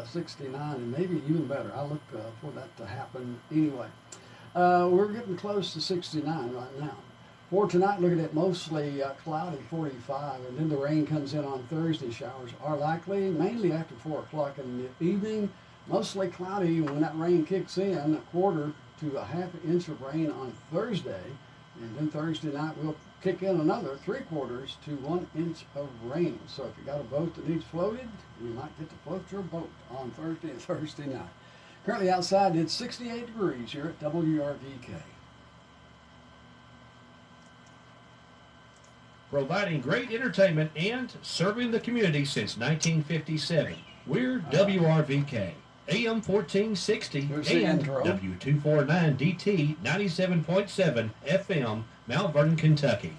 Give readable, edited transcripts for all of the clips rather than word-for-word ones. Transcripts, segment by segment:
69 and maybe even better. I look for that to happen anyway. We're getting close to 69 right now. For tonight, looking at mostly cloudy, 45, and then the rain comes in on Thursday. Showers are likely, mainly after 4 o'clock in the evening. Mostly cloudy when that rain kicks in, a quarter to a half inch of rain on Thursday. And then Thursday night, we'll kick in another 3/4 to 1 inch of rain. So if you got a boat that needs floated, you might get to float your boat on Thursday and Thursday night. Currently outside, it's 68 degrees here at WRVK. Providing great entertainment and serving the community since 1957. We're WRVK, AM 1460 and W249DT 97.7 FM, Mount Vernon, Kentucky.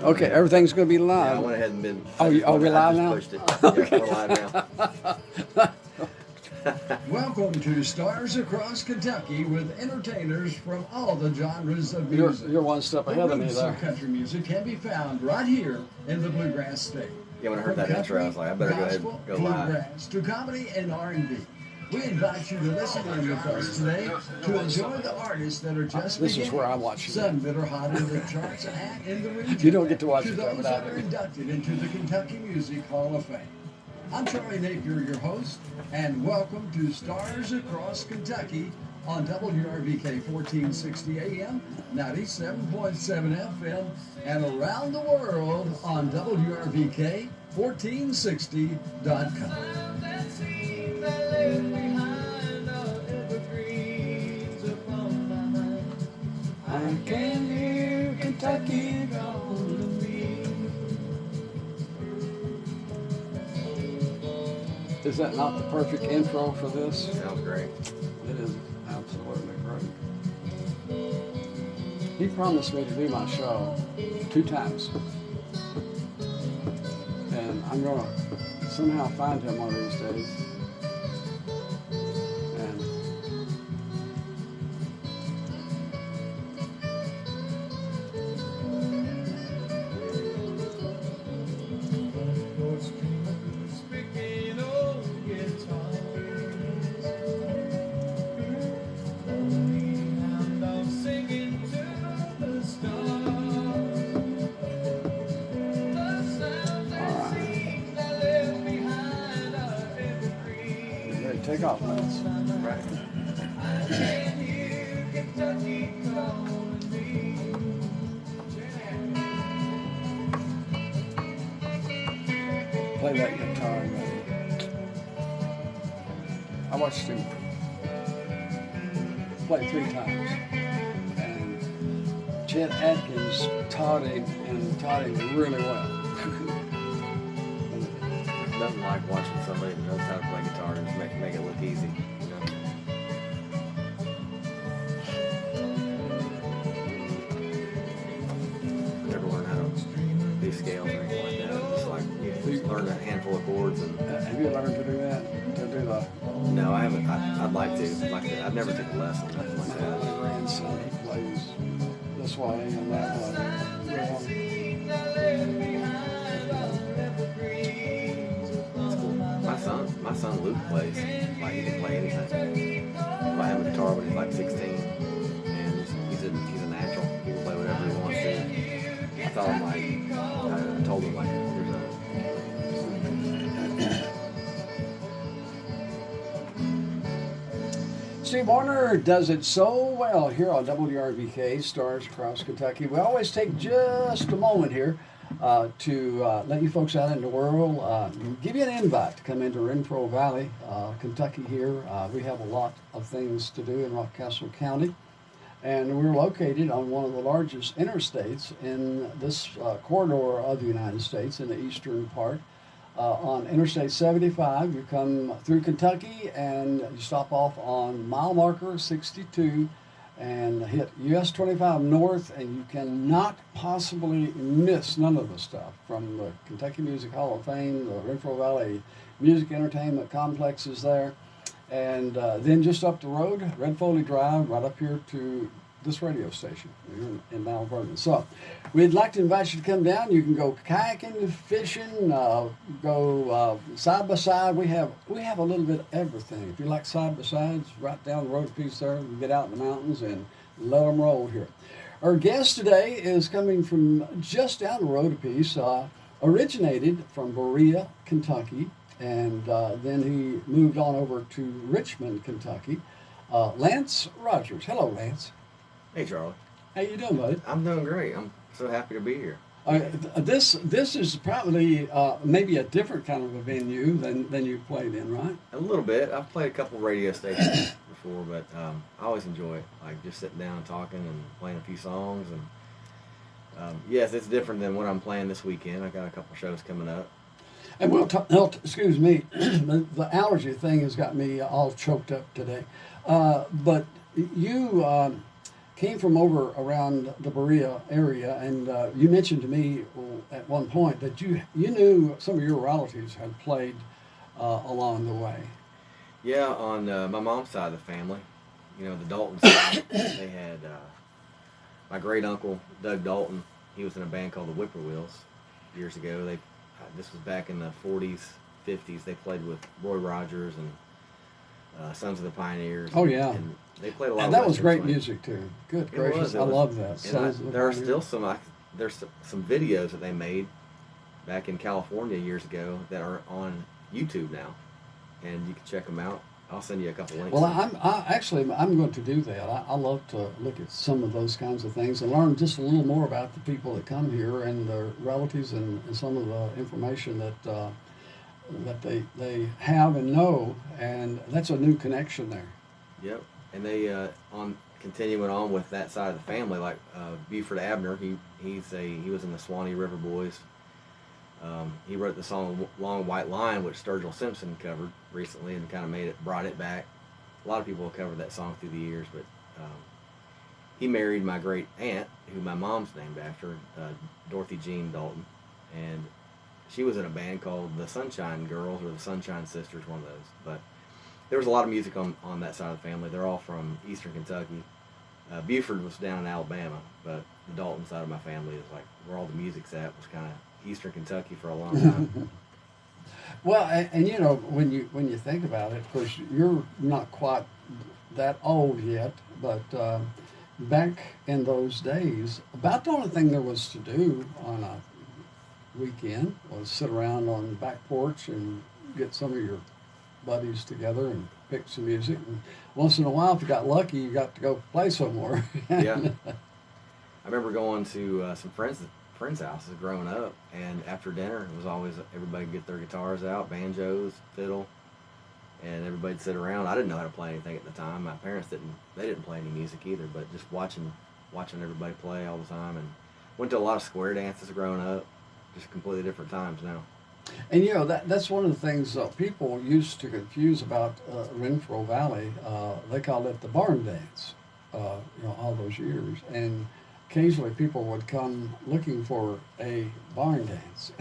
Okay, everything's going to be live. Yeah, I went ahead and been. Oh, we're live now? Pushed it. Yeah, we're live now. Welcome to Stars Across Kentucky with entertainers from all the genres of music. You're one step ahead of me The there. roots of country music can be found right here in the Bluegrass State. Yeah, when I heard that intro, I was like, I better go ahead and go live. Bluegrass to comedy and R&B. We invite you to listen in with us today to enjoy the artists that are just This is beginning. where I watch you. Some that are hot in the charts and in the region. You don't get to watch to it, those but that I are do. inducted into the Kentucky Music Hall of Fame. I'm Charlie Napier, your host, and welcome to Stars Across Kentucky on WRVK 1460 AM, 97.7 FM, and around the world on WRVK 1460.com. I can hear Kentucky calling me. Is that not the perfect intro for this? Sounds great. It is absolutely great. He promised me to do my show 2 times. And I'm going to somehow find him one of these days. And take off, Lance. Right. Play that guitar, man. I watched him play 3 times. And Chet Atkins taught him really well. Nothing like watching somebody that knows how to play guitar and just make it look easy. You know? Never learned how to do scales or anything like that. Just like you learn a handful of chords and. Have you learned to do that? To do the? No, I haven't. I'd like to. I've never taken a lesson, nothing like My that. grandson, he plays this way and that way. My son Luke plays, like he can play anything. I have a guitar when he's like 16, and he's a natural. He can play whatever he wants to. I thought I told him like, Steve Warner does it so well here on WRVK, Stars Across Kentucky. We always take just a moment here to let you folks out in the world, give you an invite to come into Renfro Valley, Kentucky here. We have a lot of things to do in Rockcastle County, and we're located on one of the largest interstates in this corridor of the United States, in the eastern part. On Interstate 75, you come through Kentucky and you stop off on mile marker 62 and hit US 25 north, and you cannot possibly miss none of the stuff from the Kentucky Music Hall of Fame. The Renfro Valley Music Entertainment Complex is there. And then just up the road, Red Foley Drive, right up here to this radio station here in Mount Vernon. So we'd like to invite you to come down. You can go kayaking, fishing, go side by side. We have a little bit of everything. If you like side by sides, right down the road a piece there, you can get out in the mountains and let them roll here. Our guest today is coming from just down the road a piece, originated from Berea, Kentucky, and then he moved on over to Richmond, Kentucky. Lance Rogers. Hello, Lance. Hey, Charlie. How you doing, buddy? I'm doing great. I'm so happy to be here. This is probably maybe a different kind of a venue than you played in, right? A little bit. I've played a couple radio stations before, but I always enjoy it. Like just sitting down and talking and playing a few songs. And yes, it's different than what I'm playing this weekend. I got a couple shows coming up. And excuse me, the allergy thing has got me all choked up today. But you came from over around the Berea area, and you mentioned to me at one point that you knew some of your relatives had played along the way. Yeah, on my mom's side of the family, you know, the Dalton side, they had my great uncle Doug Dalton. He was in a band called the Whippoorwills years ago. This was back in the 40s, 50s. They played with Roy Rogers and Sons of the Pioneers. Oh, yeah. And they played a lot and of that was great swing. music, too. Good gracious. I love that. There are still some videos that they made back in California years ago that are on YouTube now. And you can check them out. I'll send you a couple links. Well, I'm going to do that. I love to look at some of those kinds of things and learn just a little more about the people that come here and their relatives and some of the information that they have and know, and that's a new connection there. Yep, and they continuing on with that side of the family, like Buford Abner. He was in the Swanee River Boys. He wrote the song "Long White Line," which Sturgill Simpson covered recently, and kind of brought it back. A lot of people have covered that song through the years, but he married my great aunt, who my mom's named after, Dorothy Jean Dalton, and she was in a band called the Sunshine Girls or the Sunshine Sisters, one of those. But there was a lot of music on that side of the family. They're all from Eastern Kentucky. Buford was down in Alabama, but the Dalton side of my family is like where all the music's at, was kind of Eastern Kentucky for a long time. Well, and you know, when you think about it, of course, you're not quite that old yet, but back in those days, about the only thing there was to do on a weekend was sit around on the back porch and get some of your buddies together and pick some music. And once in a while, if you got lucky, you got to go play somewhere. Yeah. I remember going to some friends' houses growing up, and after dinner it was always everybody get their guitars out, banjos, fiddle, and everybody'd sit around. I didn't know how to play anything at the time. My parents didn't play any music either, but just watching everybody play all the time, and went to a lot of square dances growing up. Just completely different times now. And you know, that's one of the things people used to confuse about Renfro Valley. They called it the barn dance, all those years. And occasionally people would come looking for a barn dance.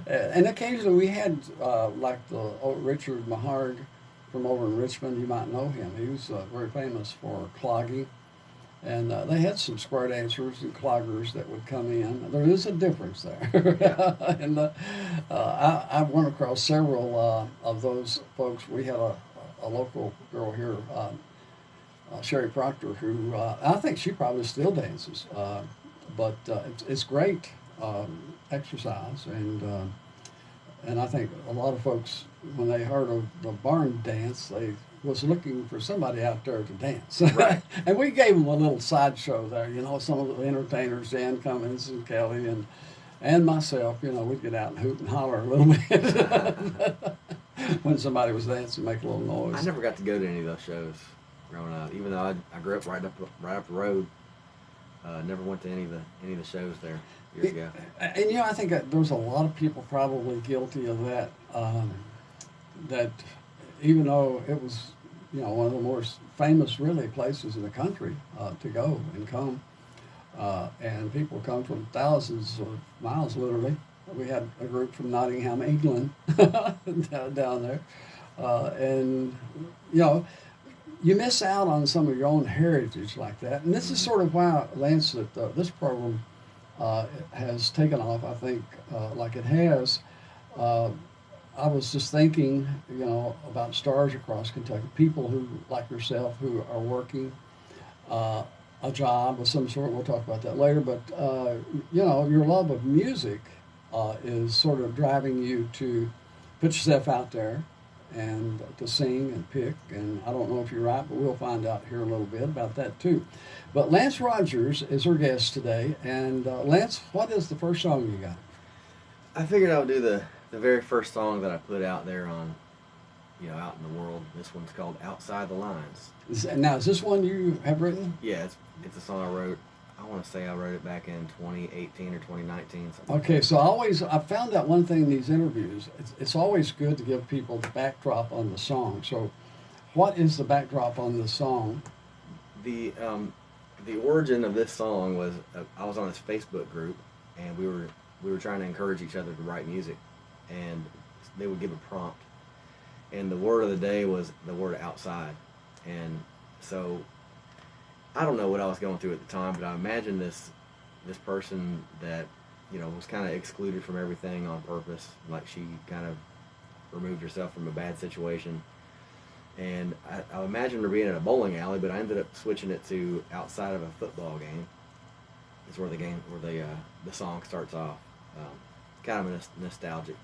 And occasionally we had, like the Richard Mahard from over in Richmond, you might know him. He was very famous for clogging. And they had some square dancers and cloggers that would come in. There is a difference there. Yeah. And I've run across several of those folks. We had a local girl here, Sherry Proctor, who I think she probably still dances. But it's great exercise. And I think a lot of folks, when they heard of the barn dance, they was looking for somebody out there to dance. Right. And we gave them a little sideshow there. You know, some of the entertainers, Dan Cummins and Kelly and myself, you know, we'd get out and hoot and holler a little bit when somebody was dancing, make a little noise. I never got to go to any of those shows growing up, even though I grew up right up the road. Never went to any of the shows there years ago. And you know, I think that there's a lot of people probably guilty of that. That even though it was, you know, one of the most famous really places in the country to go and come, and people come from thousands of miles literally. We had a group from Nottingham, England, down there, and you know, you miss out on some of your own heritage like that. And this is sort of why, Lance, that this program has taken off, I think, like it has. I was just thinking, about Stars Across Kentucky, people who, like yourself, who are working a job of some sort. We'll talk about that later. But, your love of music is sort of driving you to put yourself out there and to sing and pick. And I don't know if you're right, but we'll find out here a little bit about that too. But Lance Rogers is our guest today. And Lance, what is the first song you got? I figured I would do the very first song that I put out there on, out in the world. This one's called Outside the Lines. Now, is this one you have written? Yeah, it's a song I wrote. I want to say I wrote it back in 2018 or 2019. Okay, so I found out one thing in these interviews. It's always good to give people the backdrop on the song. So what is the backdrop on the song? The origin of this song was, I was on this Facebook group, and we were trying to encourage each other to write music, and they would give a prompt, and the word of the day was the word outside. And so I don't know what I was going through at the time, but I imagined this person that was kind of excluded from everything on purpose, like she kind of removed herself from a bad situation. And I imagined her being in a bowling alley, but I ended up switching it to outside of a football game. It's where the song starts off. Kind of a nostalgic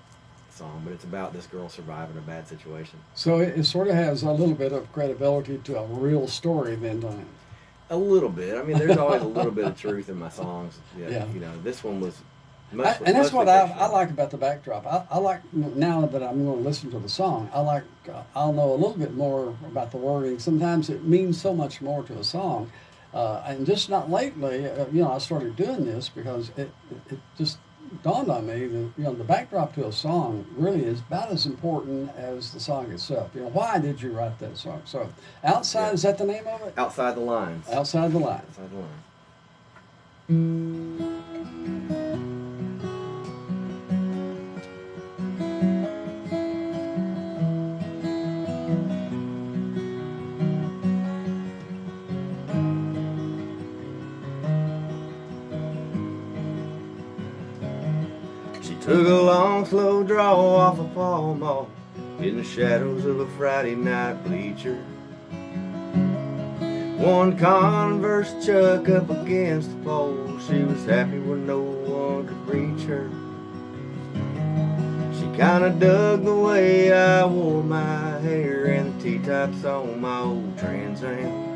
song, but it's about this girl surviving a bad situation. So it sort of has a little bit of credibility to a real story then, doesn't it? A little bit. I mean, there's always a little bit of truth in my songs. Yeah. This one was much. And that's what I like about the backdrop. I like, now that I'm going to listen to the song, I'll know a little bit more about the wording. Sometimes it means so much more to a song. And just not lately, I started doing this because it just dawned on me that, the backdrop to a song really is about as important as the song itself. Why did you write that song? So, Outside, is that the name of it? Outside the Lines. Outside the Lines. Outside the Lines. Took a long, slow draw off a Pall Mall in the shadows of a Friday night bleacher. One Converse Chuck up against the pole. She was happy when no one could reach her. She kinda dug the way I wore my hair and the T-tops on my old Trans Am.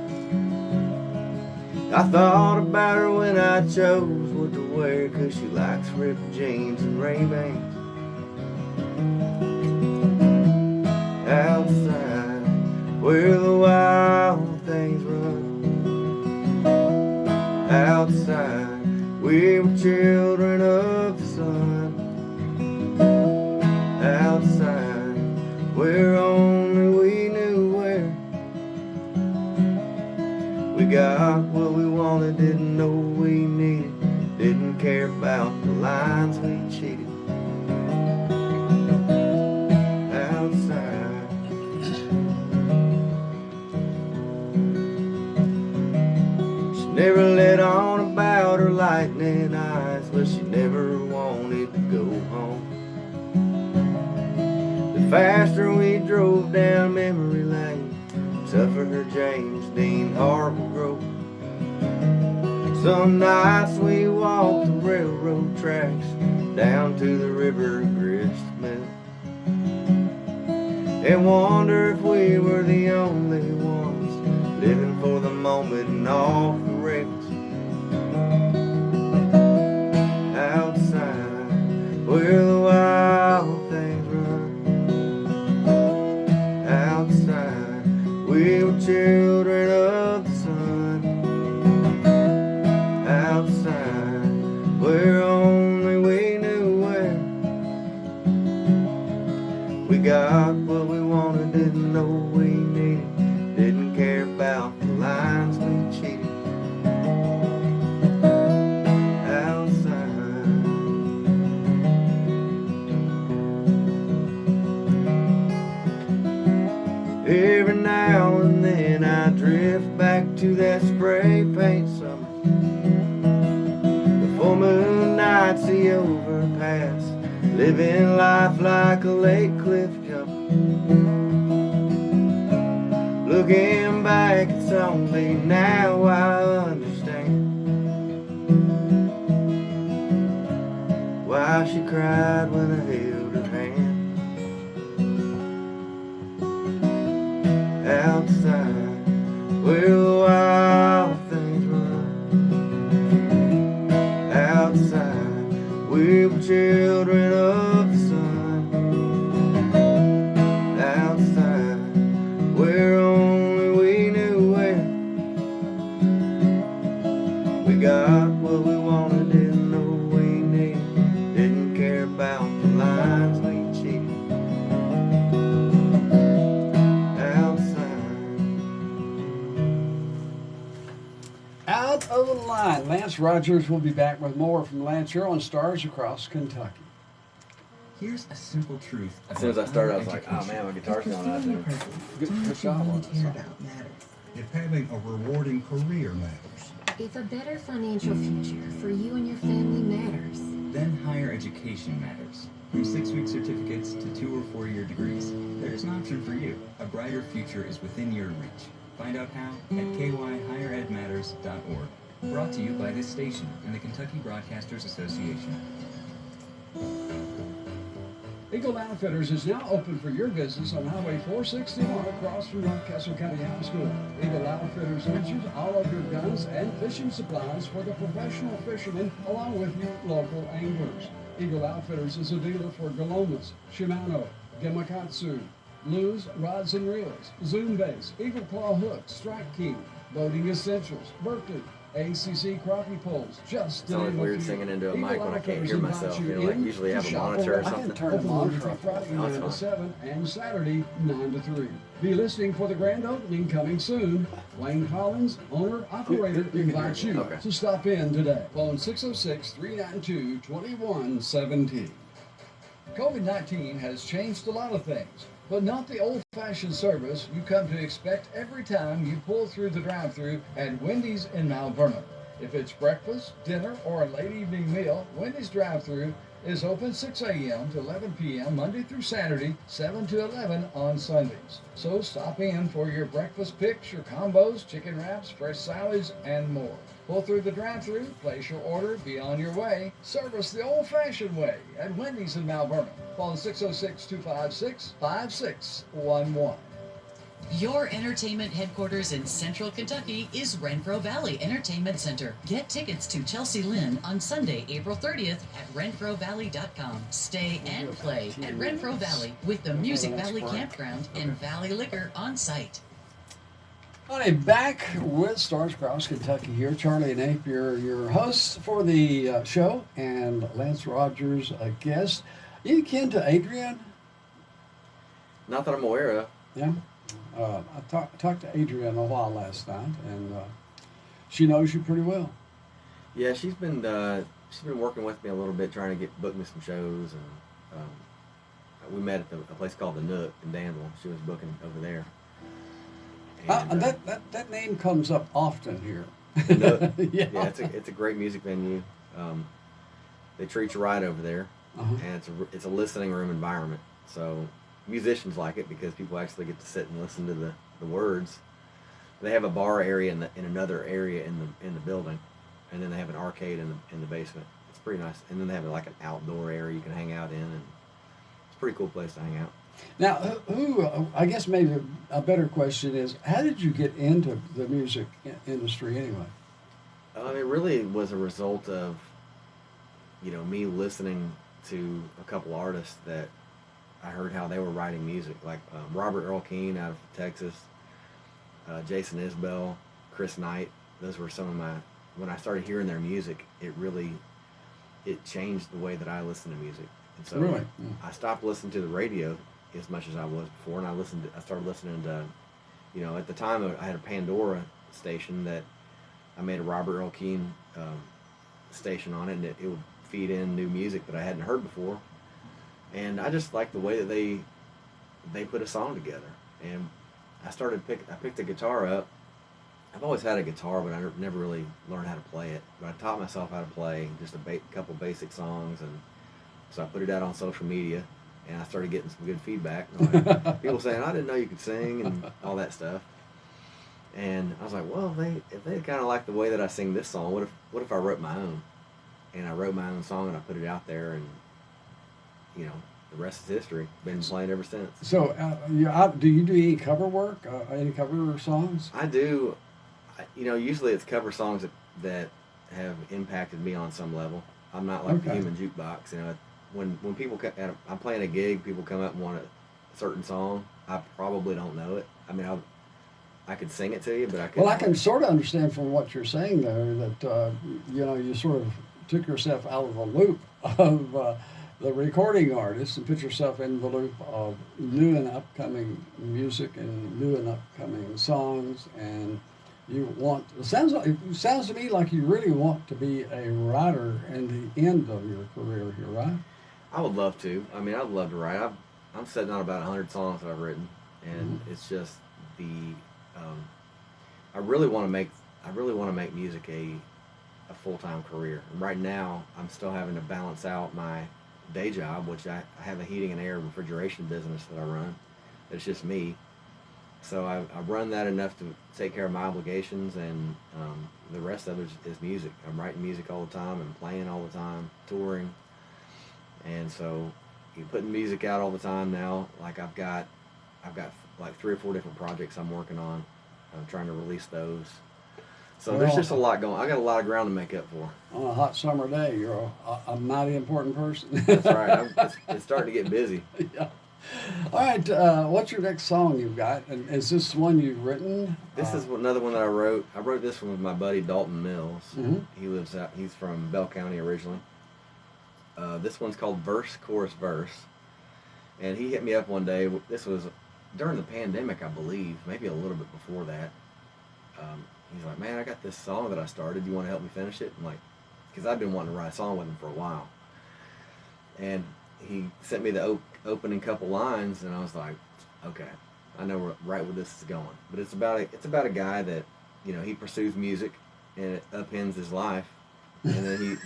I thought about her when I chose what to wear, 'cause she likes ripped jeans and Ray-Bans. Outside, where the wild things run. Outside, we were children of the sun. Outside, where only we knew where. We got what we wanted, didn't know we needed, didn't care about the lines we cheated. Outside, she never let on about her lightning eyes, but she never wanted to go home. The faster we drove down memory lane, tougher her James Dean heart will grow. Some nights we walked the railroad tracks down to the river grist mill, and wonder if we were the only ones living for the moment and off the rails. Outside, where the wild things run. Outside, we were children of the sun. Outside, where only we knew where. We got what we wanted, didn't know we needed, didn't care about the lines we cheated. Outside, Every now and then I drift back to that spray paint summer. The full moon nights, the overpass, living life like a lake cliff jumper. Looking back, it's only now I understand why she cried when I held her hand. Outside, where the wild things run. Outside, we were children of the sun. Outside, where only we knew where. We got what we wanted, didn't know we needed, didn't care about the lines we cheated. Out of the line. Lance Rogers will be back with more from Lance here on Stars Across Kentucky. Here's a simple truth. As soon as I started, I was like, oh man, my guitar's going out there. Good job on that song. If having a rewarding career matters, If a better financial future for you and your family matters, then higher education matters. From 6-week certificates to 2 or 4-year degrees, there's an option for you. A brighter future is within your reach. Find out how at kyhigheredmatters.org. Brought to you by this station and the Kentucky Broadcasters Association. Eagle Outfitters is now open for your business on Highway 461 across from North Castle County High School. Eagle Outfitters answers all of your guns and fishing supplies for the professional fishermen along with your local anglers. Eagle Outfitters is a dealer for Galomas, Shimano, Gamakatsu, Lew's Rods and Reels, Zoom Base, Eagle Claw Hooks, Strike King, Boating Essentials, Berkeley, ACC crappie poles, just It's always weird singing into a mic when I can't hear myself. You know, like usually have a monitor or something. I can turn the monitor off. Friday 9 to 7 and Saturday 9 to 3. Be listening for the grand opening coming soon. Wayne Collins, owner, operator, invites you to stop in today. Phone 606-392-2117. COVID-19 has changed a lot of things, but not the old-fashioned service you come to expect every time you pull through the drive-thru at Wendy's in Mount Vernon. If it's breakfast, dinner, or a late evening meal, Wendy's drive-thru is open 6 a.m. to 11 p.m. Monday through Saturday, 7 to 11 on Sundays. So stop in for your breakfast picks, your combos, chicken wraps, fresh salads, and more. Pull through the drive-thru, place your order, be on your way. Service the old-fashioned way at Wendy's in Mount Vernon. Phone 606-256-5611. Your entertainment headquarters in Central Kentucky is Renfro Valley Entertainment Center. Get tickets to Chelsea Lynn on Sunday, April 30th at renfrovalley.com. Stay and play at Renfro Valley with the Music Valley Campground and Valley Liquor on site. Alright, back with Stars Across Kentucky here. Charlie Napier, your host for the show, and Lance Rogers, a guest. You kin to Adrian? Not that I'm aware of. Yeah. I talked to Adrian a while last night, and she knows you pretty well. Yeah, she's been working with me a little bit, trying to book me some shows, and we met at a place called the Nook in Danville. She was booking over there. And, that name comes up often here. The Nook. Yeah, it's a great music venue. They treat you right over there, and it's a listening room environment. So musicians like it because people actually get to sit and listen to the words. They have a bar area in another area in the building, and then they have an arcade in the basement. It's pretty nice. And then they have like an outdoor area you can hang out in, and it's a pretty cool place to hang out. Now, who I guess maybe a better question is, how did you get into the music industry anyway? It really was a result of, me listening to a couple artists that I heard how they were writing music, like Robert Earl Keen out of Texas, Jason Isbell, Chris Knight. Those were some of when I started hearing their music, it changed the way that I listen to music. And so really? I stopped listening to the radio as much as I was before, and I started listening to, at the time I had a Pandora station that I made a Robert Earl Keen station on it, and it would feed in new music that I hadn't heard before. And I just liked the way that they put a song together. And I picked the guitar up. I've always had a guitar, but I never really learned how to play it. But I taught myself how to play just a couple basic songs, and so I put it out on social media, and I started getting some good feedback. Like, people saying, I didn't know you could sing, and all that stuff. And I was like, well, if they kind of like the way that I sing this song, what if I wrote my own? And I wrote my own song, and I put it out there, and the rest is history. Been playing ever since. So, do you do any cover work? Any cover songs? I do. Usually it's cover songs that have impacted me on some level. I'm not like the human jukebox. When people I'm playing a gig, people come up and want a certain song. I probably don't know it. I mean, I could sing it to you, but I couldn't. Well, I can sort of understand from what you're saying there that you sort of took yourself out of the loop of the recording artist and put yourself in the loop of new and upcoming music and new and upcoming songs, and it sounds to me like you really want to be a writer in the end of your career here, right? I would love to. I mean, I'd love to write. I'm sitting on about 100 songs that I've written, and it's just I really want to make music a full-time career. And right now, I'm still having to balance out my day job, which I have a heating and air refrigeration business that I run. It's just me. So I run that enough to take care of my obligations, and the rest of it is music. I'm writing music all the time and playing all the time, touring. And so you're putting music out all the time now. Like I've got like 3 or 4 different projects I'm working on. I'm trying to release those. So there's just a lot going. I got a lot of ground to make up for. On a hot summer day, you're a mighty important person. That's right. It's starting to get busy. Yeah. All right. What's your next song you've got? And is this one you've written? This is another one that I wrote. I wrote this one with my buddy Dalton Mills. Mm-hmm. He's from Bell County originally. This one's called Verse, Chorus, Verse. And he hit me up one day. This was during the pandemic, I believe, maybe a little bit before that. He's like, man, I got this song that I started. You want to help me finish it? I'm like, because I've been wanting to write a song with him for a while. And he sent me the opening couple lines, and I was like, okay, I know right where this is going. But it's about a guy that, he pursues music, and it upends his life, and then he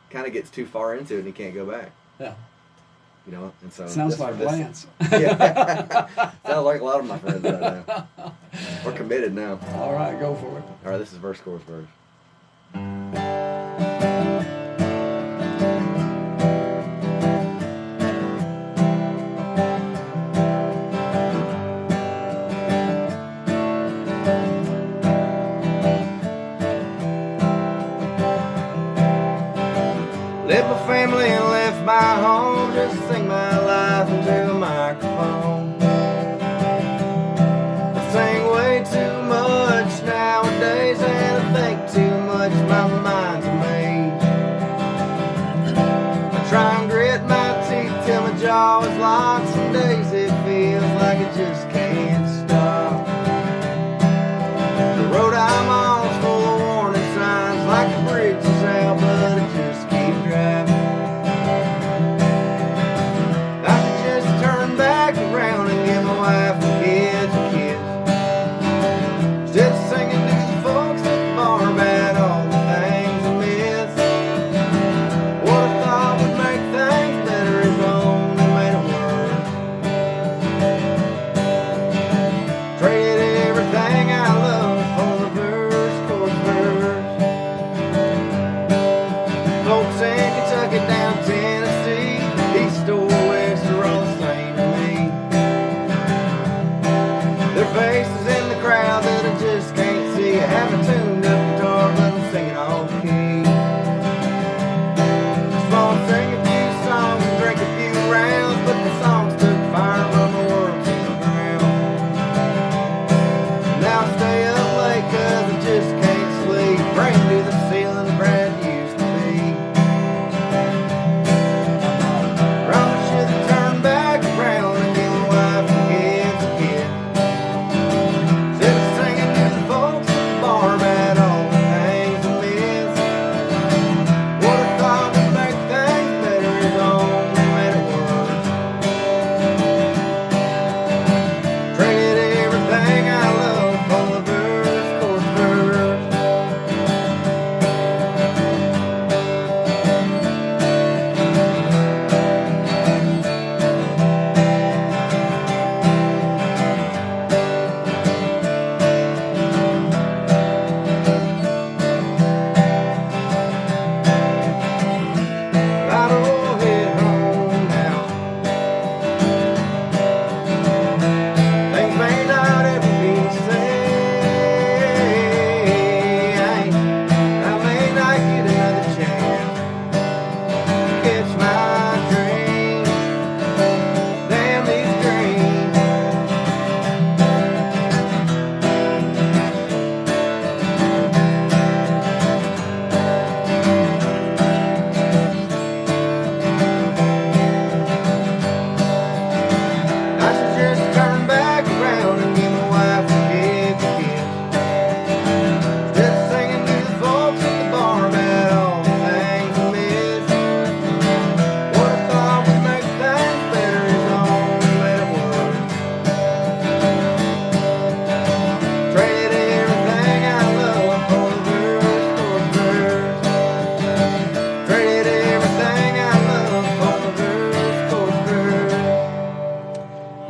kind of gets too far into it, and he can't go back. Yeah. And so sounds like Lance. Yeah. Sounds like a lot of my friends right now. We're committed now. All right, go for it. All right, this is Verse, Chorus, Verse. Left my family and left my home just to sing my life into a microphone. I sing way too much nowadays, and I think too much, my mind's a maze. I try and grit my teeth till my jaw is locked. Some days it feels like it just can't stop. The road I'm on is full of warning signs, like the bridge is out, but it just keeps driving. I should just turn back around and give my wife and kids a kiss. Instead of singing to the folks at the bar about all the things I miss. What I thought would make things better is only made it worse.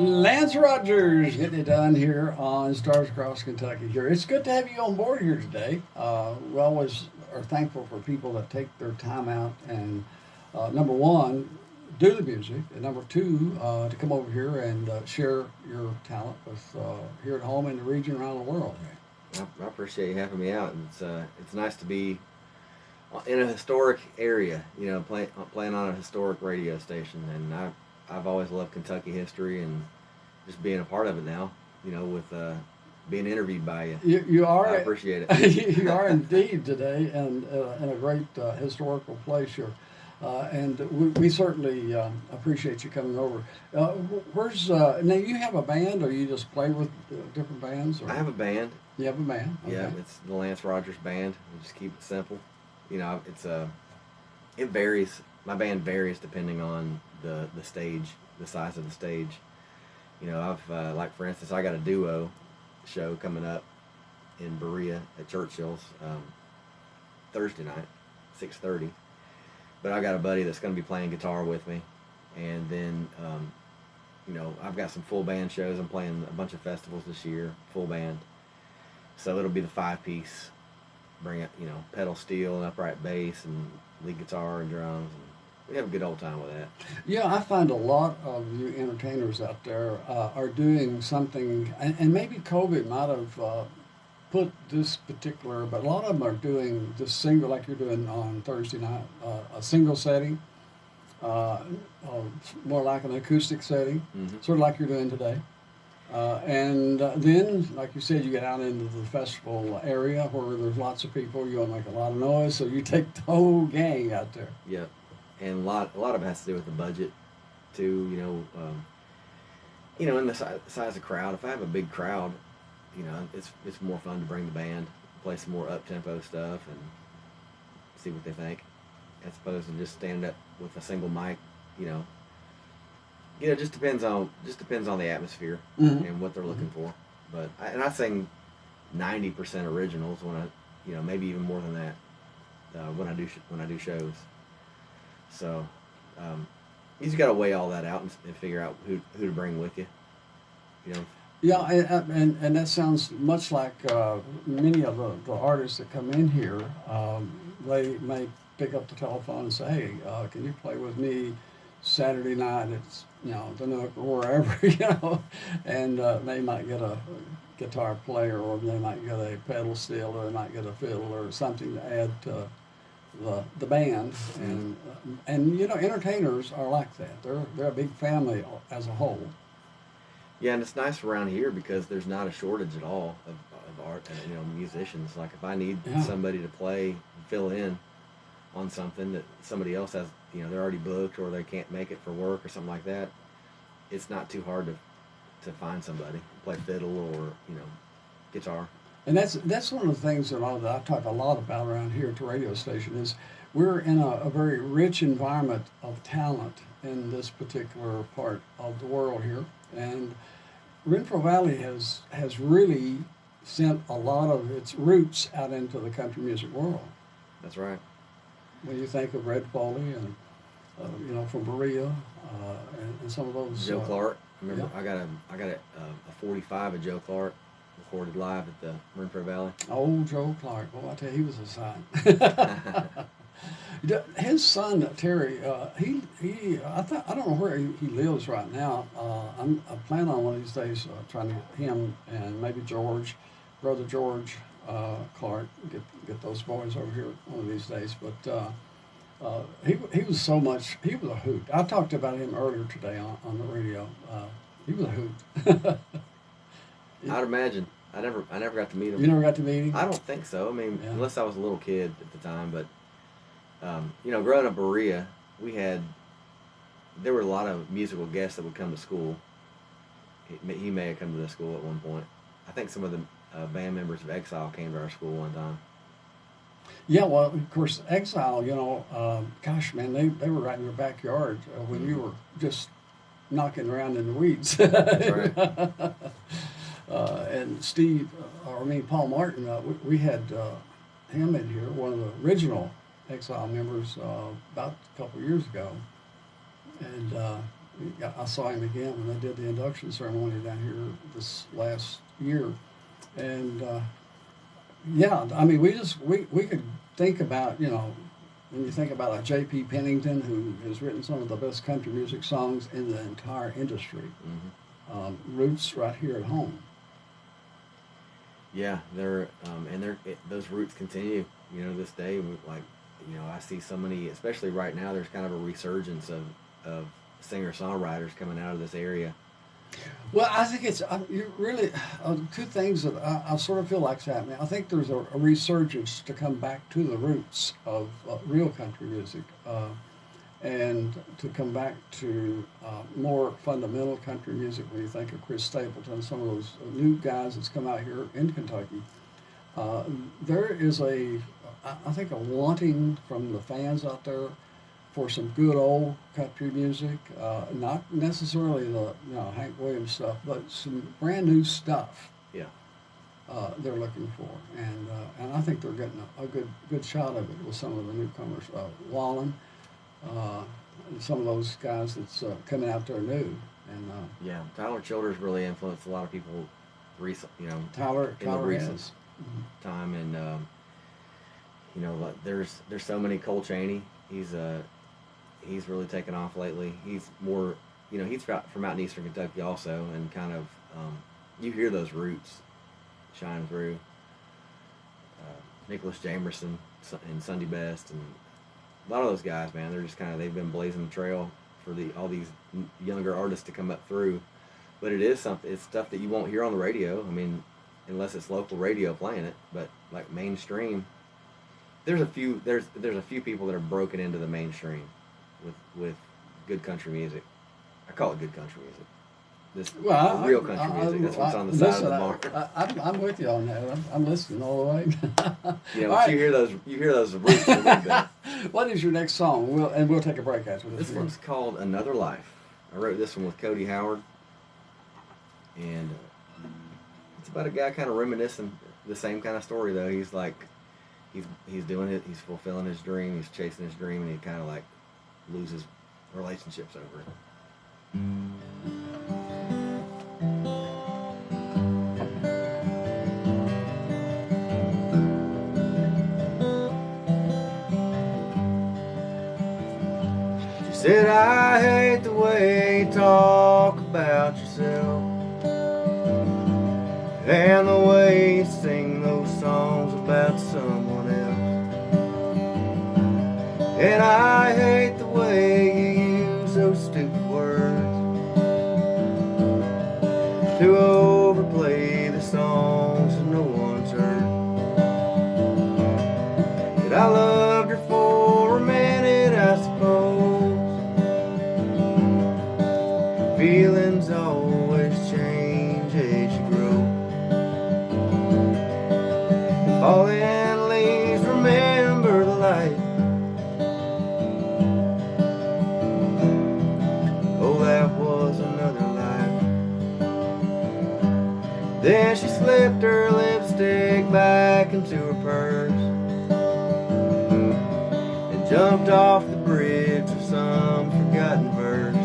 Lance Rogers getting it done here on Stars Across Kentucky. Here, it's good to have you on board here today. We always are thankful for people that take their time out and, number one, do the music, and number two, to come over here and share your talent with here at home in the region, around the world. I appreciate you having me out. It's nice to be in a historic area, you know, playing on a historic radio station, and I've always loved Kentucky history and just being a part of it now, you know, with being interviewed by you. You are. I appreciate it. You are indeed today, and in a great historical place here. And we certainly appreciate you coming over. Where's now? You have a band, or you just play with different bands? Or? I have a band. You have a band. Okay. Yeah, it's the Lance Rogers Band. We just keep it simple. You know, it varies. My band varies depending on the stage, the size of the stage. You know, I've like for instance, I got a duo show coming up in Berea at Churchill's Thursday night, 6:30. But I got a buddy that's going to be playing guitar with me, and then you know, I've got some full band shows. I'm playing a bunch of festivals this year, full band. So it'll be the 5-piece. Bring it, you know, pedal steel and upright bass and lead guitar and drums. And we have a good old time with that. Yeah, I find a lot of you entertainers out there are doing something, and maybe COVID might have put this particular, but a lot of them are doing this single, like you're doing on Thursday night, a single setting, more like an acoustic setting, sort of like you're doing today. And then, like you said, you get out into the festival area where there's lots of people. You want to make a lot of noise, so you take the whole gang out there. Yeah, and a lot of it has to do with the budget, too. You know, and the size of crowd. If I have a big crowd, you know, it's more fun to bring the band, play some more up-tempo stuff, and see what they think, as opposed to just stand up with a single mic. You know, it just depends on the atmosphere and what they're looking for. But I sing 90% originals when you know, maybe even more than that when I do shows. So you just got to weigh all that out and figure out who to bring with you. You know. Yeah, and that sounds much like many of the artists that come in here. They may pick up the telephone and say, "Hey, can you play with me Saturday night?" It's, you know, the Nook or wherever, you know, and they might get a guitar player, or they might get a pedal steel, or they might get a fiddle or something to add to the band. And you know, entertainers are like that. They're a big family as a whole. Yeah, and it's nice around here because there's not a shortage at all of art and, you know, musicians. Like if I need somebody to play, fill in on something that somebody else has, you know, they're already booked or they can't make it for work or something like that, it's not too hard to find somebody play fiddle or, you know, guitar. And that's one of the things that I talk a lot about around here at the radio station is we're in a very rich environment of talent in this particular part of the world here, and Renfro Valley has really sent a lot of its roots out into the country music world. That's right. When you think of Red Foley and you know, from Berea and some of those. Joe Clark. Remember, yeah. I got a 45 of Joe Clark recorded live at the Renfro Valley. Oh, Joe Clark. Well, I tell you, he was a sign. His son Terry, I don't know where he lives right now. I plan on one of these days trying to get him and maybe brother George Clark, get those boys over here one of these days. But he was he was a hoot. I talked about him earlier today on the radio. He was a hoot. I'd imagine. I never got to meet him. You never got to meet him? I don't think so. I mean, unless I was a little kid at the time. But you know, growing up in Berea, there were a lot of musical guests that would come to school. He may have come to the school at one point. I think some of the band members of Exile came to our school one time. Yeah, well, of course, Exile, you know, gosh, man, they were right in your backyard when you were just knocking around in the weeds. That's right. And Paul Martin, we had him in here, one of the original Exile members, about a couple of years ago. And I saw him again when I did the induction ceremony down here this last year, and yeah, I mean, we could think about, you know, when you think about like J.P. Pennington, who has written some of the best country music songs in the entire industry, roots right here at home. Yeah, those roots continue, you know, this day. Like, you know, I see so many, especially right now, there's kind of a resurgence of singer-songwriters coming out of this area. Well, I think it's you really two things that I sort of feel like's happening. I think there's a resurgence to come back to the roots of real country music, and to come back to more fundamental country music. When you think of Chris Stapleton, some of those new guys that's come out here in Kentucky, there is I think a wanting from the fans out there for some good old country music, not necessarily the Hank Williams stuff, but some brand new stuff. Yeah, they're looking for, and I think they're getting a good shot of it with some of the newcomers, Wallen, some of those guys that's coming out there new, and yeah, Tyler Childers really influenced a lot of people, you know, Tyler in the recent has. time, and you know, like there's so many. Cole Chaney, he's really taken off lately. He's more, you know, he's from out in eastern Kentucky also, and kind of, you hear those roots shine through. Nicholas Jamerson and Sunday Best, and a lot of those guys, man, they're just kind of, they've been blazing the trail for all these younger artists to come up through. But it is something, it's stuff that you won't hear on the radio. I mean, unless it's local radio playing it, but like mainstream, there's a few people that are broken into the mainstream with good country music. I call it good country music. Real country music. That's what's on the side of the bar. I'm with you on that. I'm listening all the way. Yeah, but you hear those roots a little bit. What is your next song? We'll take a break after this. This one's called Another Life. I wrote this one with Cody Howard, and it's about a guy kind of reminiscing the same kind of story though. He's like, he's doing it. He's fulfilling his dream. He's chasing his dream, and he kind of like loses relationships over it. She said, I hate the way you talk about yourself and the way you sing those songs about someone else. And I hate the way you use those stupid words to overplay the songs that no one's heard. But I loved her for a minute, I suppose. Feelings always change as you grow. And falling leaves remember the light. Oh, that was another life. Then she slipped her lipstick back into her purse and jumped off the bridge with some forgotten verse.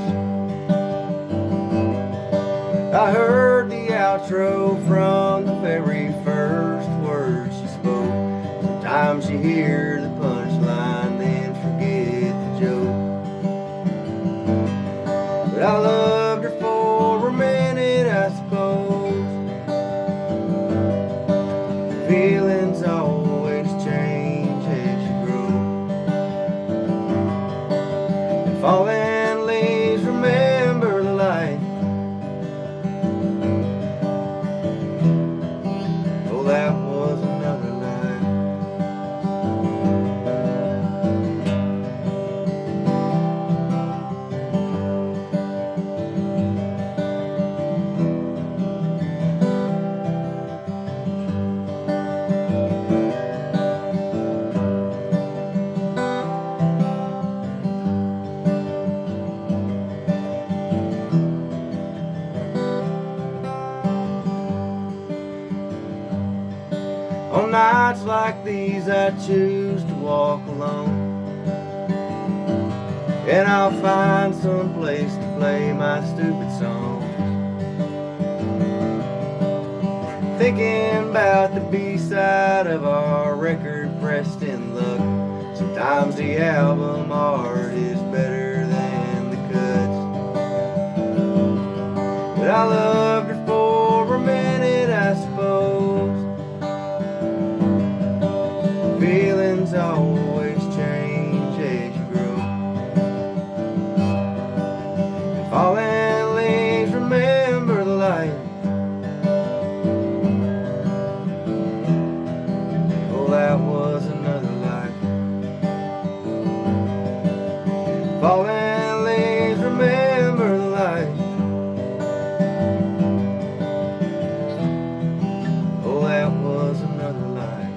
I heard the outro from the very first words she spoke. Sometimes you hear the punchline, then forget the joke. But I loved her for a minute, I suppose. Feelings always change as you grow. And falling leaves remember the light. Oh, that was another life. On nights like these I choose to walk alone, and I'll find some place to play my stupid song. Thinking about the B-side of our record pressed in luck. Sometimes the album art is better than the cuts. But I loved her for a minute, I suppose. Feelings always change as you grow. And falling leaves remember the light. Oh, that was another life. Falling leaves remember the light. Oh, that was another life.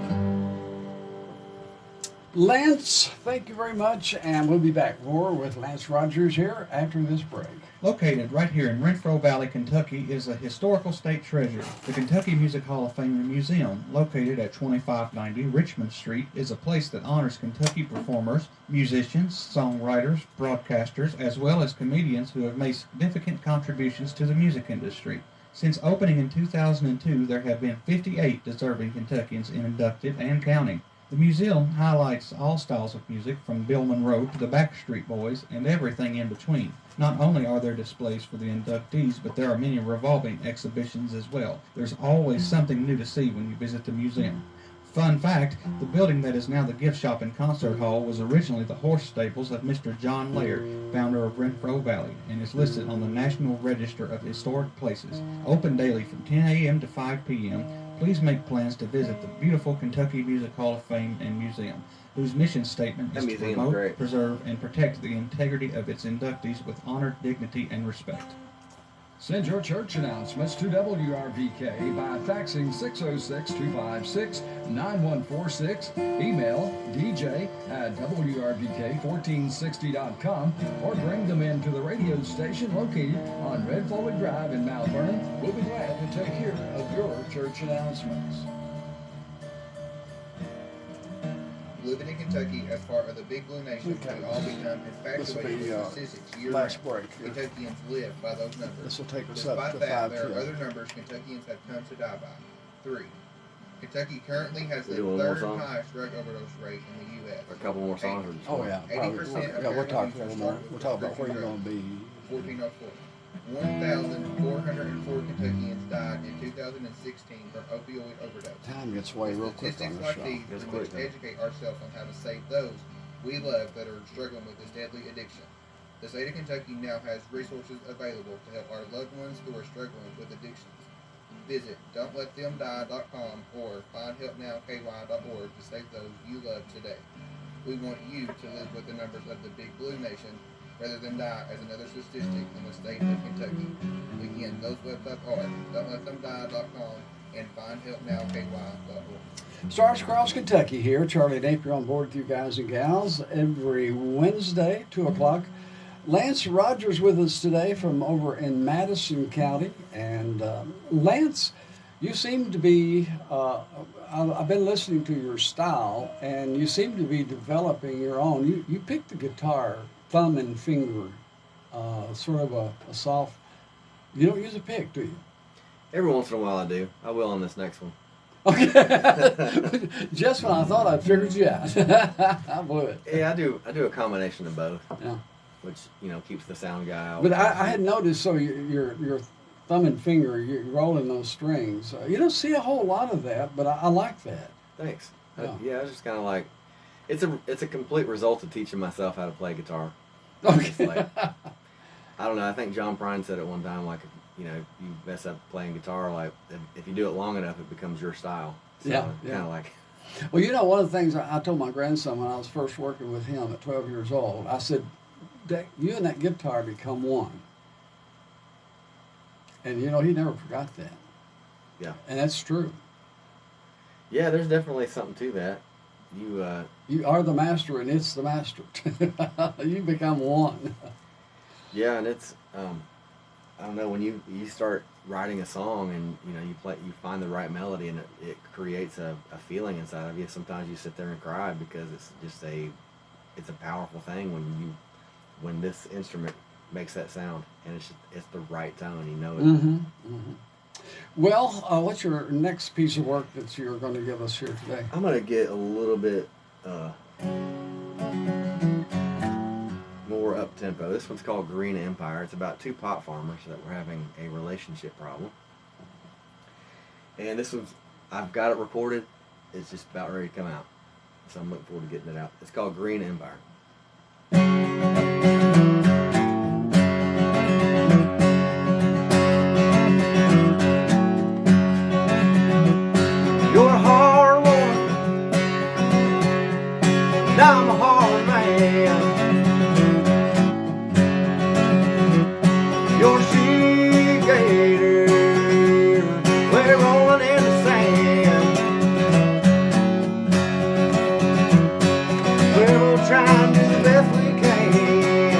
Lance, thank you very much, and we'll be back more with Lance Rogers here after this break. Located right here in Renfro Valley, Kentucky, is a historical state treasure. The Kentucky Music Hall of Fame and Museum, located at 2590 Richmond Street, is a place that honors Kentucky performers, musicians, songwriters, broadcasters, as well as comedians who have made significant contributions to the music industry. Since opening in 2002, there have been 58 deserving Kentuckians inducted and counting. The museum highlights all styles of music, from Bill Monroe to the Backstreet Boys and everything in between. Not only are there displays for the inductees, but there are many revolving exhibitions as well. There's always something new to see when you visit the museum. Fun fact, the building that is now the gift shop and concert hall was originally the horse stables of Mr. John Laird, founder of Renfro Valley, and is listed on the National Register of Historic Places. Open daily from 10 a.m. to 5 p.m. Please make plans to visit the beautiful Kentucky Music Hall of Fame and Museum, whose mission statement is to promote, preserve, and protect the integrity of its inductees with honor, dignity, and respect. Send your church announcements to WRVK by faxing 606-256-9146, email dj@wrvk1460.com, or bring them into the radio station located on Red Foley Drive in Mount Vernon. We'll be glad to take care of your church announcements. Living in Kentucky as part of the Big Blue Nation, we all become infatuated with statistics year round. Kentuckians live by those numbers. This will take us Despite up to that, 5 there are p.m. other numbers Kentuckians have come to die by. 3. Kentucky currently has the Do one more third song? highest drug overdose rate in the U.S. A couple more songs? Or just Oh, one? yeah. 80% of We'll talk a American little users more. start with We'll talk about where you're prescription going to be. 1404. 1,404 Kentuckians died in 2016 from opioid overdose. Time gets away real quick on Statistics the like show. these, we must educate ourselves on how to save those we love that are struggling with this deadly addiction. The state of Kentucky now has resources available to help our loved ones who are struggling with addictions. Visit don'tletthemdie.com or findhelpnowky.org to save those you love today. We want you to live with the numbers of the Big Blue Nation rather than die as another statistic in the state of Kentucky. Again, those websites are don'tletthemdie.com and findhelpnowky.org. Stars Across Kentucky here. Charlie Napier on board with you guys and gals every Wednesday, 2 o'clock. Lance Rogers with us today from over in Madison County. And Lance, you seem to be, I've been listening to your style, and you seem to be developing your own. You picked the guitar, thumb and finger, sort of a soft, you don't use a pick, do you? Every once in a while I do. I will on this next one. Okay. Just when I thought I'd figured you out. I blew it. Yeah, I do a combination of both. Yeah. Which, keeps the sound guy out. But I had noticed, so your thumb and finger, you're rolling those strings. You don't see a whole lot of that, but I like that. Thanks. Yeah. Yeah, it's just kind of like, it's a complete result of teaching myself how to play guitar. Okay. It's like, I don't know, I think John Prine said at one time, like, you mess up playing guitar, like, if you do it long enough, it becomes your style. So, yeah. Kind of like. Well, one of the things I told my grandson when I was first working with him at 12 years old, I said, you and that guitar become one. And, he never forgot that. Yeah. And that's true. Yeah, there's definitely something to that. You are the master, and it's the master. You become one. Yeah, and it's, I don't know, when you start writing a song and you find the right melody, and it creates a feeling inside of you. Sometimes you sit there and cry because it's just it's a powerful thing when this instrument makes that sound, and it's the right tone. You know it. Mm-hmm. Mm-hmm. Well, what's your next piece of work that you're going to give us here today? I'm going to get a little bit more up tempo. This one's called Green Empire. It's about two pot farmers that were having a relationship problem. And this one's, I've got it recorded. It's just about ready to come out. So I'm looking forward to getting it out. It's called Green Empire. You're a hard woman, and I'm a hard man. You're a she-gator, we're rolling in the sand. We'll try and do the best we can.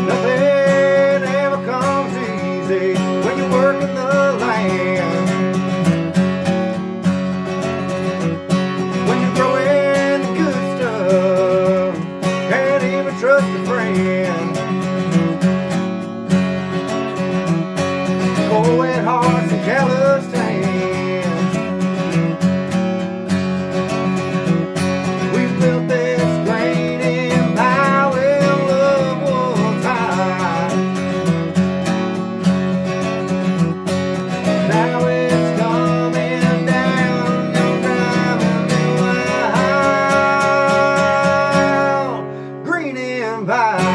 Nothing ever comes easy when you're working the land. When you're growing the good stuff, can't even trust a friend. Cold wet hearts and callous hands. We've built this great empire when love was high. Now it's coming down, you're driving me wild. Green Empire.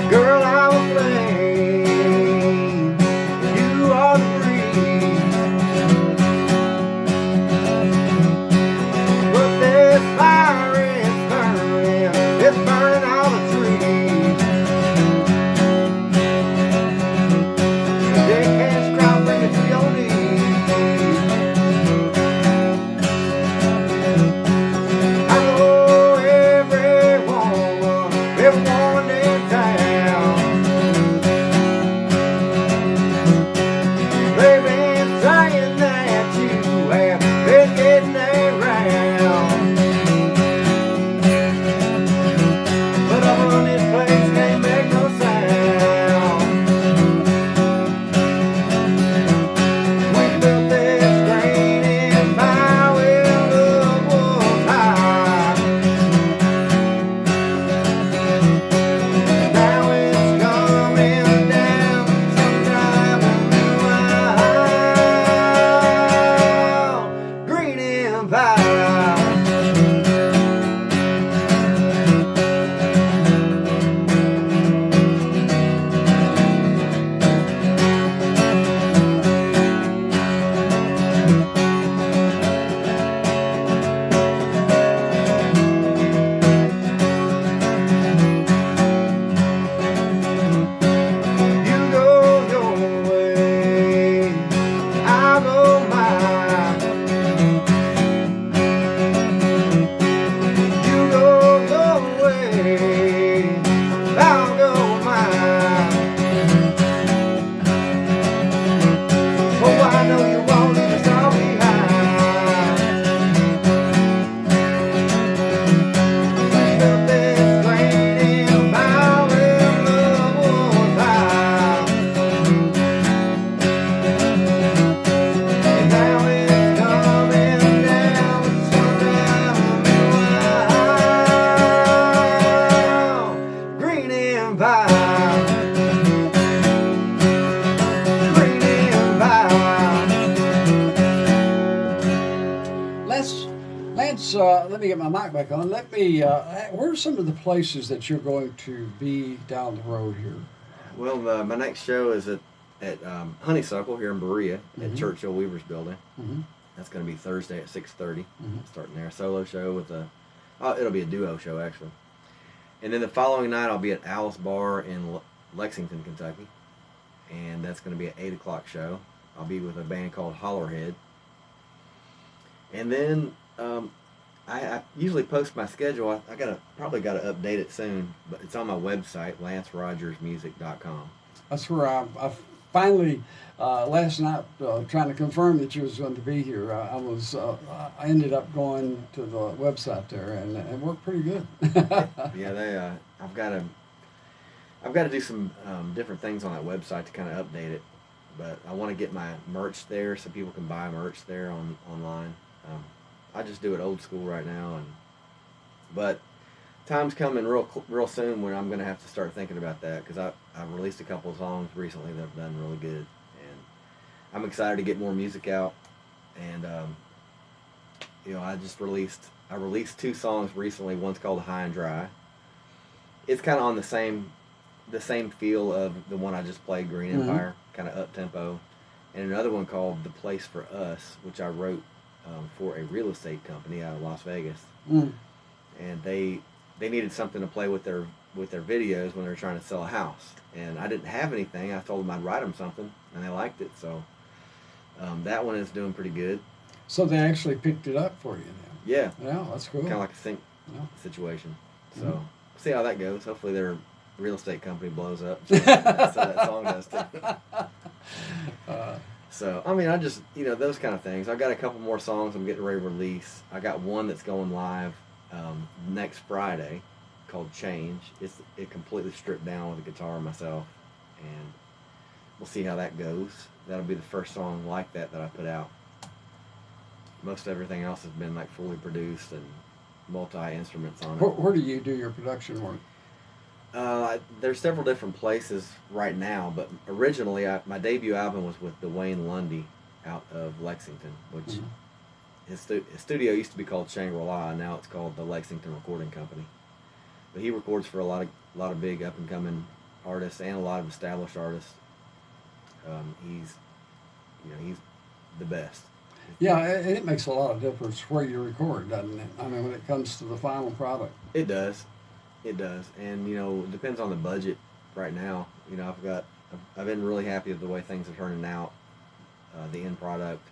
Girl, I was flame, you are the breeze. But this fire is burning, it's burning all the trees. The day can't crop, bring it to your knees. I know every woman in town. They've been saying that you have been getting around. But up on this place can't make no sound. We built this great empire when love was high. Now it's coming down, some driving me wild. Green Empire. You go your way, I'll go mine. You go your way, I'll go mine. Oh, I know you won't leave us all behind. We built this great empire when love was high. And now it's coming down, some driving me wild. Green Empire. Green Empire. Lance, let me get my mic back on. Let me. Where are some of the places that you're going to be down the road here? Well, my next show is at Honeysuckle here in Berea at Mhm. Churchill Weaver's building. Mm-hmm. That's going to be Thursday at 6:30. Mhm. Starting there, solo show with it'll be a duo show actually. And then the following night I'll be at Alice Bar in Lexington, Kentucky, and that's going to be an 8 o'clock show. I'll be with a band called Hollerhead. And then I usually post my schedule. I probably gotta update it soon, but it's on my website, lancerogersmusic.com. That's where I finally, last night, trying to confirm that you was going to be here. I ended up going to the website there, and it worked pretty good. Yeah, I've got to do some different things on that website to kind of update it, but I want to get my merch there so people can buy merch there online. I just do it old school right now, but time's coming real soon when I'm going to have to start thinking about that, because I've released a couple of songs recently that have done really good, and I'm excited to get more music out. And I released 2 songs recently. One's called High and Dry. It's kind of on the same feel of the one I just played, Green Empire, kind of up tempo, and another one called The Place for Us, which I wrote for a real estate company out of Las Vegas, and they needed something to play with their videos when they were trying to sell a house, and I didn't have anything. I told them I'd write them something, and they liked it, so that one is doing pretty good. So they actually picked it up for you then? Yeah. Yeah, that's cool. Kind of like a sync situation. So we'll see how that goes. Hopefully their real estate company blows up, so that song does too. So, I mean, I just, those kind of things. I've got a couple more songs I'm getting ready to release. I got one that's going live next Friday called Change. It completely stripped down with a guitar myself, and we'll see how that goes. That'll be the first song like that I put out. Most everything else has been like fully produced and multi-instruments on it. Where do you do your production work? There's several different places right now, but originally my debut album was with Dwayne Lundy out of Lexington, which his studio used to be called Shangri-La, and now it's called the Lexington Recording Company. But he records for a lot of big up and coming artists and a lot of established artists. He's the best. Yeah, it makes a lot of difference where you record, doesn't it? I mean, when it comes to the final product. It does. It does. And, it depends on the budget right now. I've been really happy with the way things are turning out, the end product.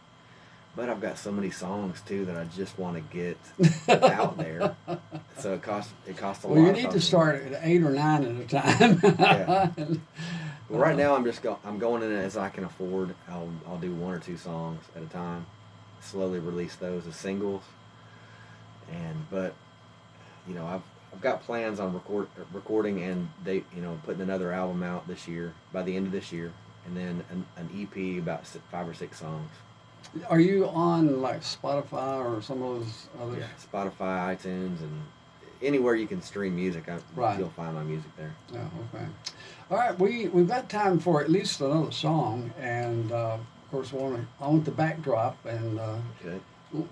But I've got so many songs, too, that I just want to get out there. So it costs a lot. Well, you need to start at 8 or 9 at a time. Yeah. Well, right now I'm going in as I can afford. I'll do 1 or 2 songs at a time, slowly release those as singles. But I've got plans on recording and putting another album out this year, by the end of this year, and then an EP about 5 or 6 songs. Are you on like Spotify or some of those others? Yeah, Spotify, iTunes, and anywhere you can stream music. You'll find my music there. Yeah, okay. All right, we've got time for at least another song, and of course I want the backdrop, and okay.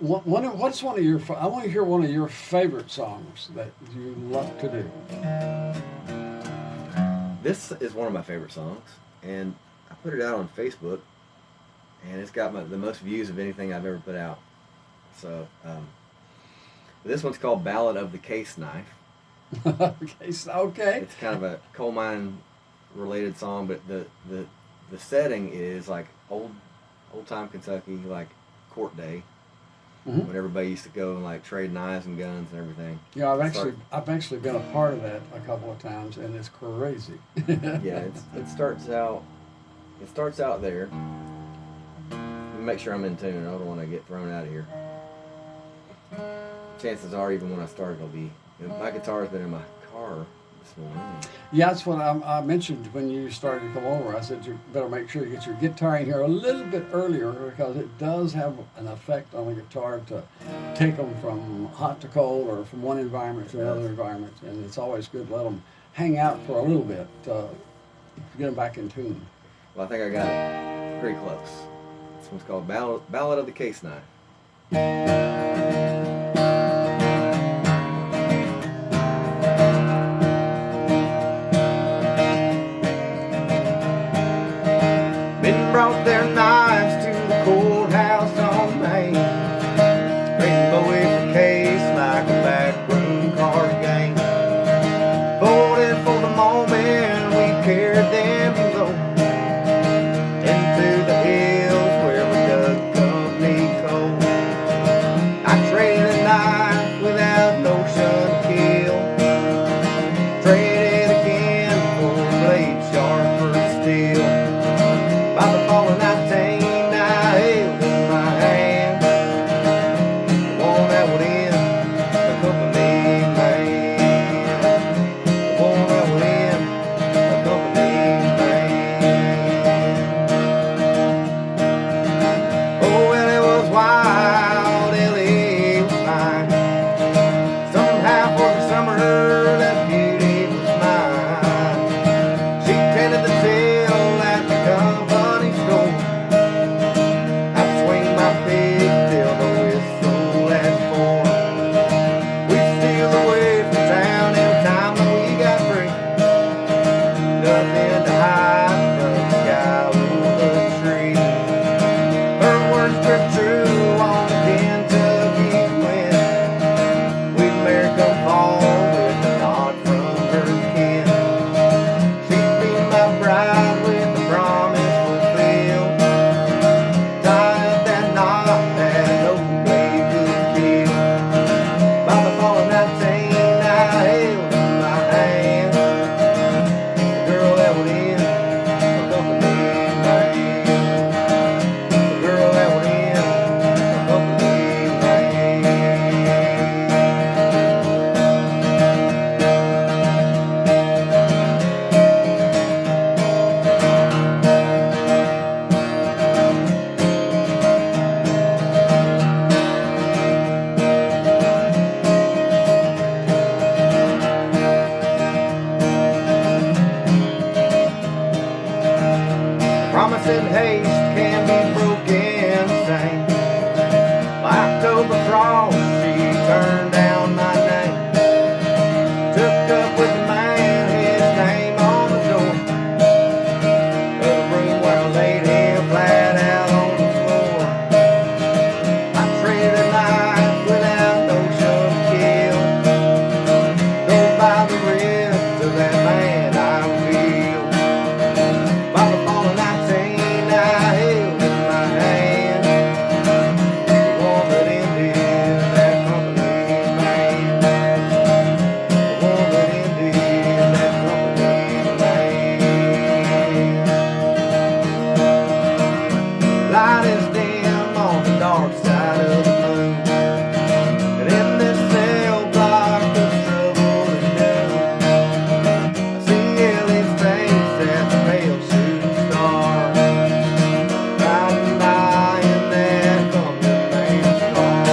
What's one of your? I want to hear one of your favorite songs that you love to do. This is one of my favorite songs, and I put it out on Facebook, and it's got the most views of anything I've ever put out. So this one's called "Ballad of the Case Knife." Okay. It's kind of a coal mine related song, but the setting is like old time Kentucky, like court day. When everybody used to go and like trade knives and guns and everything. Yeah, I've actually been a part of that a couple of times, and it's crazy. Yeah, it starts out there. Let me make sure I'm in tune. I don't want to get thrown out of here. Chances are, even when I start, it'll be. My guitar's been in my car this morning. Yeah, that's what I mentioned when you started to come over. I said you better make sure you get your guitar in here a little bit earlier, because it does have an effect on the guitar to take them from hot to cold or from one environment to another environment. And it's always good to let them hang out for a little bit to get them back in tune. Well, I think I got it pretty close. This one's called Ballad of the Case Knife. Brought their knives to the courthouse on Main. Rainbow is the case like a backroom card game. Voted for the moment we carried them low into the hills cross, she turned down my name. Took up with the man, his name on the door. The room where I laid him flat out on the floor. I traded a knife without no show to kill. Go by the wrist of that man I feel. By the fall of 19, I held in my hand the one that ended that company man. The one that ended that company man. Light is dim on the dark side of the moon, and in this cell block of trouble and doom, I see Ellie's face as a pale shooting star, riding by in that company man's car.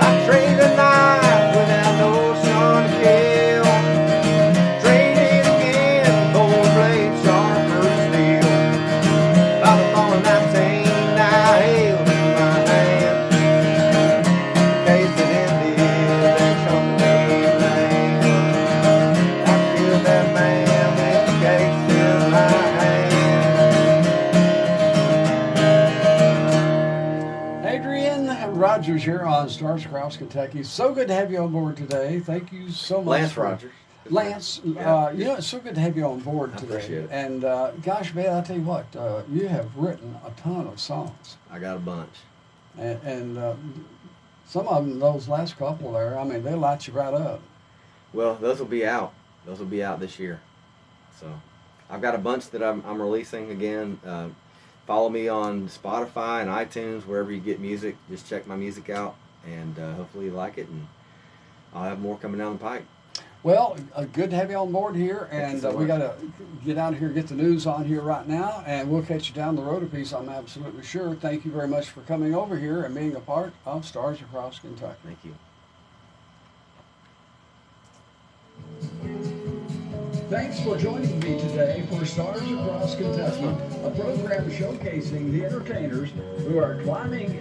I trade a knife without no shot to kill. Trade it again, bold blade sharper steel. By the fall of 19, I held in my hand the case that ended that company man. I killed that man with the case in my hand. Adrian Rogers here on Stars Across Kentucky. So good to have you on board today. Thank you so much. Lance for- Rogers. Lance, Yeah. you know, it's so good to have you on board I today. appreciate it. And gosh, man, I tell you what, you have written a ton of songs. I got a bunch. And some of them, those last couple there, I mean, they light you right up. Well, those will be out. Those will be out this year. So I've got a bunch that I'm releasing again. Follow me on Spotify and iTunes, wherever you get music. Just check my music out, and hopefully you like it. And I'll have more coming down the pike. Well, good to have you on board here, Thank you and so we much. got to get out here and get the news on here right now, and we'll catch you down the road a piece, I'm absolutely sure. Thank you very much for coming over here and being a part of Stars Across Kentucky. Thank you. Thanks for joining me today for Stars Across Kentucky, a program showcasing the entertainers who are climbing